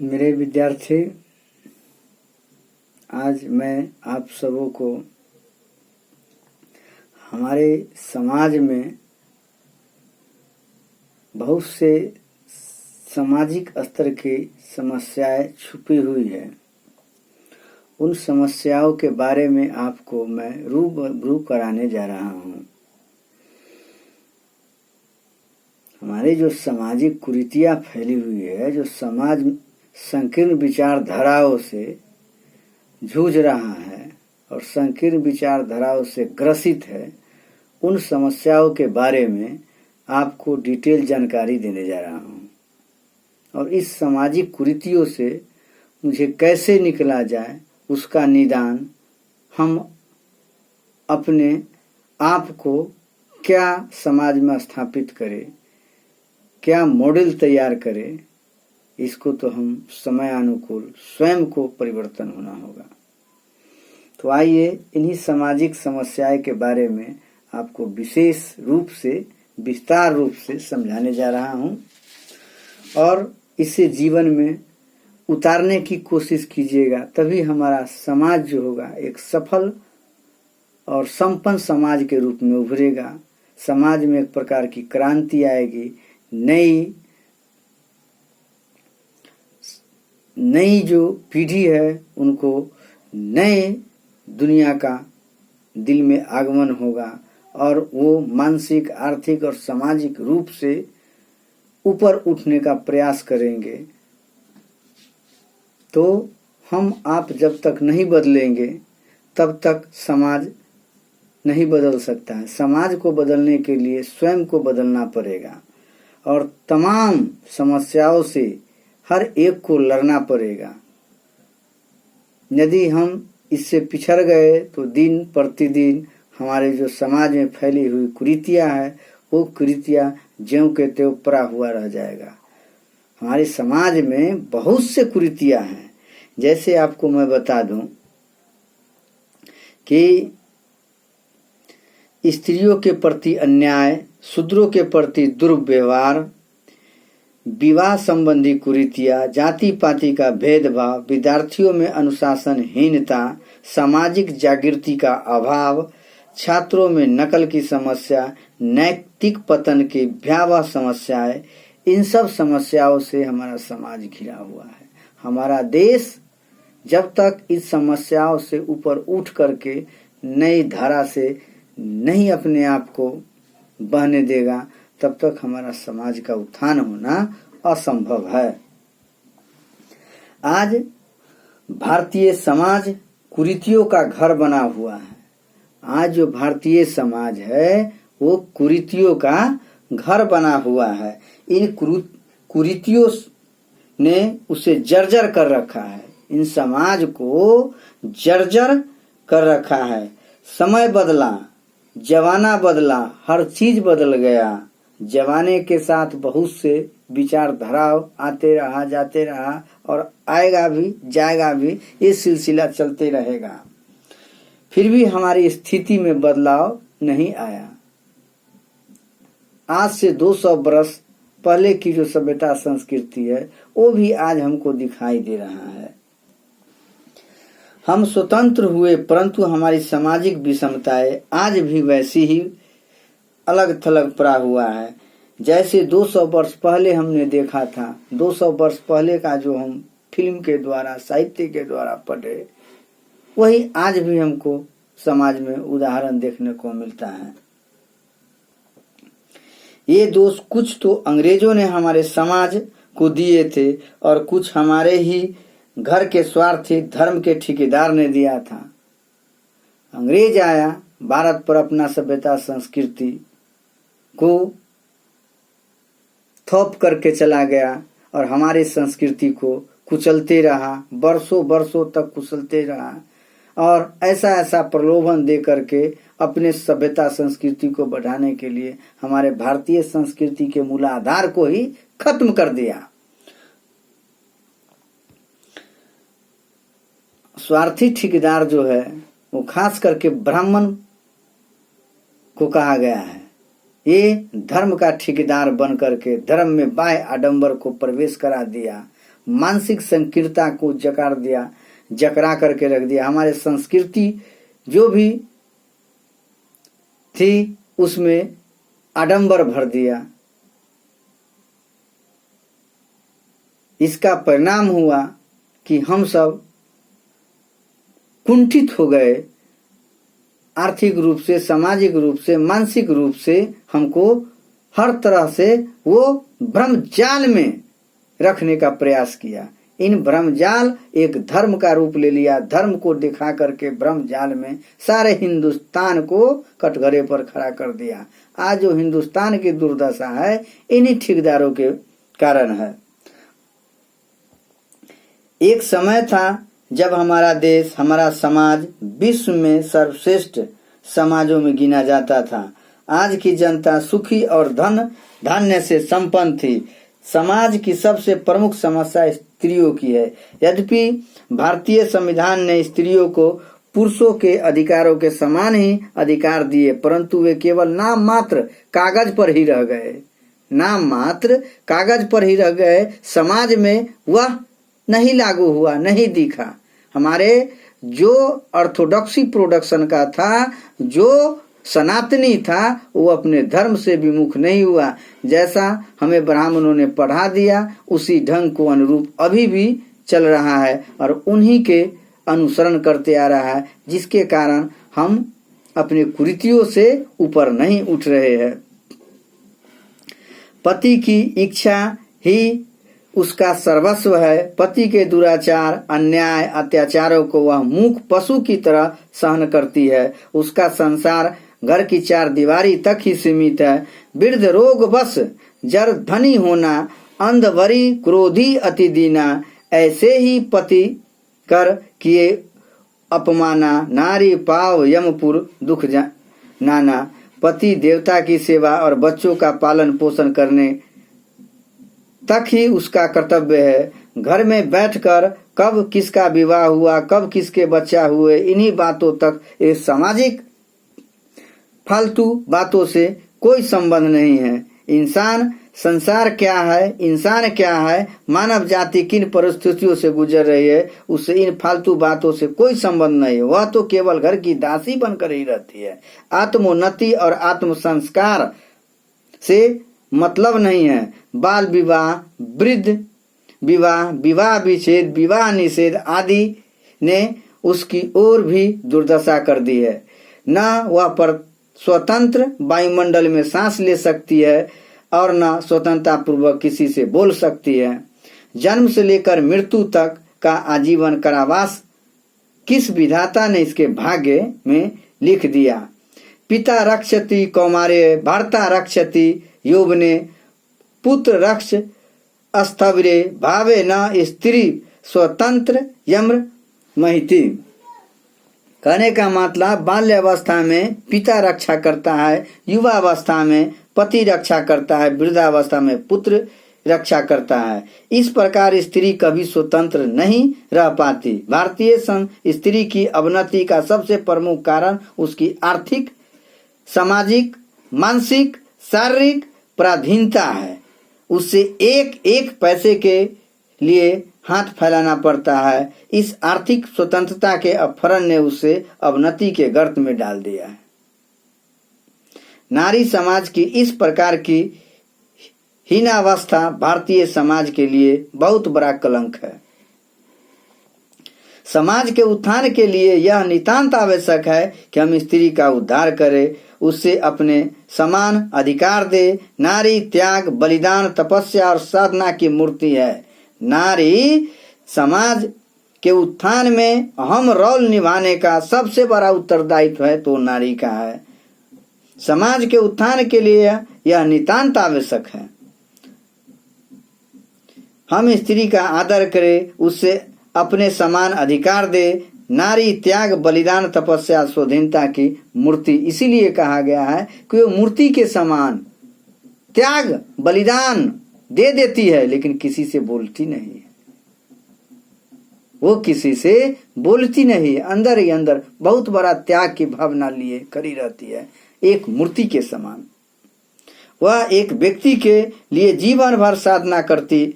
मेरे विद्यार्थी, आज मैं आप सबों को हमारे समाज में बहुत से सामाजिक स्तर की समस्याएं छुपी हुई है। उन समस्याओं के बारे में आपको मैं रूबरू कराने जा रहा हूँ। हमारी जो सामाजिक कुरीतियाँ फैली हुई है, जो समाज संकीर्ण विचारधाराओं से जूझ रहा है और संकीर्ण विचारधाराओं से ग्रसित है, उन समस्याओं के बारे में आपको डिटेल जानकारी देने जा रहा हूँ। और इस सामाजिक कुरीतियों से मुझे कैसे निकला जाए, उसका निदान हम अपने आप को क्या समाज में स्थापित करें, क्या मॉडल तैयार करें, इसको तो हम समय अनुकूल स्वयं को परिवर्तन होना होगा। तो आइए इन्हीं सामाजिक समस्याएं के बारे में आपको विशेष रूप से, विस्तार रूप से समझाने जा रहा हूं और इसे जीवन में उतारने की कोशिश कीजिएगा। तभी हमारा समाज जो होगा एक सफल और संपन्न समाज के रूप में उभरेगा। समाज में एक प्रकार की क्रांति आएगी, नई जो पीढ़ी है उनको नए दुनिया का दिल में आगमन होगा और वो मानसिक, आर्थिक और सामाजिक रूप से ऊपर उठने का प्रयास करेंगे। तो हम आप जब तक नहीं बदलेंगे तब तक समाज नहीं बदल सकता है। समाज को बदलने के लिए स्वयं को बदलना पड़ेगा और तमाम समस्याओं से हर एक को लड़ना पड़ेगा। यदि हम इससे पिछड़ गए तो दिन प्रतिदिन हमारे जो समाज में फैली हुई कुरीतियां है, वो कुरीतियां ज्यों के त्यों पड़ा हुआ रह जाएगा। हमारे समाज में बहुत से कुरीतियां हैं। जैसे आपको मैं बता दूं कि स्त्रियों के प्रति अन्याय, शूद्रों के प्रति दुर्व्यवहार, विवाह संबंधी कुरीतियां, जाति पाति का भेदभाव, विद्यार्थियों में अनुशासनहीनता, सामाजिक जागृति का अभाव, छात्रों में नकल की समस्या, नैतिक पतन की भयावह समस्याएं, इन सब समस्याओं से हमारा समाज घिरा हुआ है। हमारा देश जब तक इस समस्याओं से ऊपर उठ करके नई धारा से नहीं अपने आप को बहने देगा, तब तक हमारा समाज का उत्थान होना असंभव है। आज भारतीय समाज कुरीतियों का घर बना हुआ है। आज जो भारतीय समाज है वो कुरीतियों का घर बना हुआ है। इन कुरीतियों ने उसे जर्जर कर रखा है, इन समाज को जर्जर कर रखा है। समय बदला, जमाना बदला, हर चीज बदल गया। जमाने के साथ बहुत से विचारधारा आते रहा, जाते रहा और आएगा भी, जाएगा भी, ये सिलसिला चलते रहेगा। फिर भी हमारी स्थिति में बदलाव नहीं आया। आज से 200 वर्ष पहले की जो सभ्यता संस्कृति है वो भी आज हमको दिखाई दे रहा है। हम स्वतंत्र हुए परंतु हमारी सामाजिक विषमताएं आज भी वैसी ही अलग थलग पड़ा हुआ है। जैसे 200 वर्ष पहले हमने देखा था, 200 वर्ष पहले का जो हम फिल्म के द्वारा, साहित्य के द्वारा पढ़े, वही आज भी हमको समाज में उदाहरण देखने को मिलता है। ये दोष कुछ तो अंग्रेजों ने हमारे समाज को दिए थे और कुछ हमारे ही घर के स्वार्थी धर्म के ठेकेदार ने दिया था। अंग्रेज आया, भारत पर अपना सभ्यता संस्कृति को थोप करके चला गया और हमारी संस्कृति को कुचलते रहा, वर्षों वर्षों तक कुचलते रहा और ऐसा प्रलोभन दे करके अपने सभ्यता संस्कृति को बढ़ाने के लिए हमारे भारतीय संस्कृति के मूलाधार को ही खत्म कर दिया। स्वार्थी ठेकेदार जो है वो खास करके ब्राह्मण को कहा गया है। ये धर्म का ठेकेदार बन करके धर्म में बाह्य आडंबर को प्रवेश करा दिया मानसिक संकीर्णता को जकरा करके रख दिया। हमारे संस्कृति जो भी थी उसमें आडंबर भर दिया। इसका परिणाम हुआ कि हम सब कुंठित हो गए, आर्थिक रूप से, सामाजिक रूप से, मानसिक रूप से। हमको हर तरह से वो भ्रमजाल में रखने का प्रयास किया। इन भ्रमजाल एक धर्म का रूप ले लिया। धर्म को दिखा करके भ्रमजाल में सारे हिंदुस्तान को कटघरे पर खड़ा कर दिया। आज जो हिंदुस्तान की दुर्दशा है इन्हीं ठेकेदारों के कारण है। एक समय था जब हमारा देश, हमारा समाज विश्व में सर्वश्रेष्ठ समाजों में गिना जाता था। आज की जनता सुखी और धान्य से संपन्न थी। समाज की सबसे प्रमुख समस्या स्त्रियों की है। यद्यपि भारतीय संविधान ने स्त्रियों को पुरुषों के अधिकारों के समान ही अधिकार दिए, परंतु वे केवल नाम मात्र कागज पर ही रह गए। नाम मात्र कागज पर ही रह गए। समाज में वह नहीं लागू हुआ, नहीं दिखा। हमारे जो ऑर्थोडॉक्सी प्रोडक्शन का था, जो सनातनी था, वो अपने धर्म से विमुख नहीं हुआ। जैसा हमें ब्राह्मणों ने पढ़ा दिया उसी ढंग को अनुरूप अभी भी चल रहा है और उन्हीं के अनुसरण करते आ रहा है, जिसके कारण हम अपने कुरीतियों से ऊपर नहीं उठ रहे हैं। पति की इच्छा ही उसका सर्वस्व है। पति के दुराचार, अन्याय, अत्याचारों को वह मूक पशु की तरह सहन करती है। उसका संसार घर की चार दीवारी तक ही सीमित है। वृद्ध रोग बस जर धनी होना, अंधवरी क्रोधी अति दीना, ऐसे ही पति कर किए अपमाना, नारी पाव यमपुर दुख नाना। पति देवता की सेवा और बच्चों का पालन पोषण करने तक ही उसका कर्तव्य है। घर में बैठकर कब किसका विवाह हुआ, कब किसके बच्चा हुए, इन्हीं बातों तक इस सामाजिक फालतू बातों से कोई संबंध नहीं है। इंसान संसार क्या है, इंसान क्या है, मानव जाति किन परिस्थितियों से गुजर रही है, उससे इन फालतू बातों से कोई संबंध नहीं है। वह तो केवल घर की दासी बनकर ही रहती है। आत्मोन्नति और आत्म संस्कार से मतलब नहीं है। बाल विवाह, वृद्ध विवाह, विवाह विच्छेद, विवाह निषेध आदि ने उसकी ओर भी दुर्दशा कर दी है। न वह पर स्वतंत्र वायुमंडल में सांस ले सकती है और न स्वतंत्रता पूर्वक किसी से बोल सकती है। जन्म से लेकर मृत्यु तक का आजीवन कारावास किस विधाता ने इसके भाग्य में लिख दिया। पिता रक्षति कौमारे, भर्ता रक्षति यौवने, पुत्र रक्ष अस्थविरे, भावे न स्त्री स्वतंत्र यम्र महिति। कहने का मतलब बाल्यावस्था में पिता रक्षा करता है, युवावस्था में पति रक्षा करता है, वृद्धावस्था में पुत्र रक्षा करता है। इस प्रकार स्त्री कभी स्वतंत्र नहीं रह पाती। भारतीय स्त्री की अवनति का सबसे प्रमुख कारण उसकी आर्थिक, सामाजिक, मानसिक, शारीरिक पराधीनता है। उससे एक एक पैसे के लिए हाथ फैलाना पड़ता है। इस आर्थिक स्वतंत्रता के अपहरण ने उसे अवनति के गर्त में डाल दिया है। नारी समाज की इस प्रकार की हीनावस्था भारतीय समाज के लिए बहुत बड़ा कलंक है। समाज के उत्थान के लिए यह नितांत आवश्यक है कि हम स्त्री का उद्धार करें, उससे अपने समान अधिकार दे। नारी त्याग, बलिदान, तपस्या और साधना की मूर्ति है। नारी समाज के उत्थान में अहम रोल निभाने का सबसे बड़ा उत्तरदायित्व है तो नारी का है। समाज के उत्थान के लिए यह नितांत आवश्यक है। हम स्त्री का आदर करें, उससे अपने समान अधिकार दे। नारी त्याग, बलिदान, तपस्या, स्वाधीनता की मूर्ति इसीलिए कहा गया है कि वो मूर्ति के समान त्याग, बलिदान दे देती है, लेकिन किसी से बोलती नहीं है। वो किसी से बोलती नहीं, अंदर ही अंदर बहुत बड़ा त्याग की भावना लिए खड़ी रहती है, एक मूर्ति के समान। वह एक व्यक्ति के लिए जीवन भर साधना करती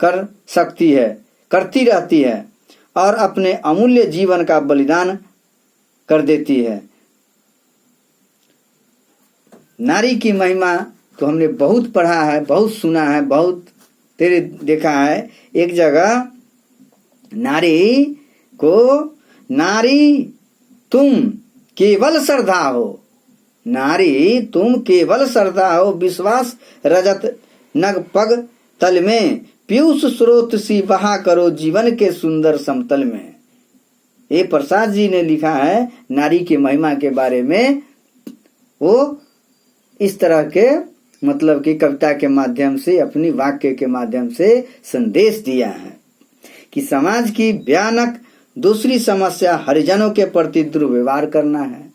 कर सकती है, करती रहती है और अपने अमूल्य जीवन का बलिदान कर देती है। नारी की महिमा तो हमने बहुत पढ़ा है, बहुत सुना है, बहुत तेरे देखा है। एक जगह नारी को, नारी तुम केवल श्रद्धा हो, नारी तुम केवल श्रद्धा हो, विश्वास रजत नग पग तल में, पीयूष स्रोत सी बहा करो जीवन के सुंदर समतल में। ये प्रसाद जी ने लिखा है नारी की महिमा के बारे में। वो इस तरह के मतलब कि कविता के माध्यम से, अपनी वाक्य के माध्यम से संदेश दिया है कि समाज की भयानक दूसरी समस्या हरिजनों के प्रति दुर्व्यवहार करना है।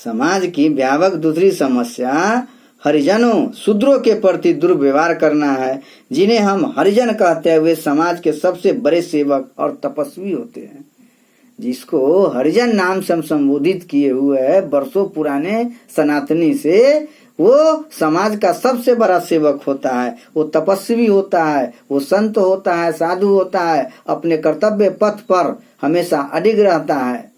समाज की व्यापक दूसरी समस्या हरिजनों, शूद्रों के प्रति दुर्व्यवहार करना है, जिन्हें हम हरिजन कहते हुए समाज के सबसे बड़े सेवक और तपस्वी होते हैं। जिसको हरिजन नाम से हम संबोधित किए हुए है वर्षों पुराने सनातनी से, वो समाज का सबसे बड़ा सेवक होता है, वो तपस्वी होता है, वो संत होता है, साधु होता है, अपने कर्तव्य पथ पर हमेशा अडिग रहता है।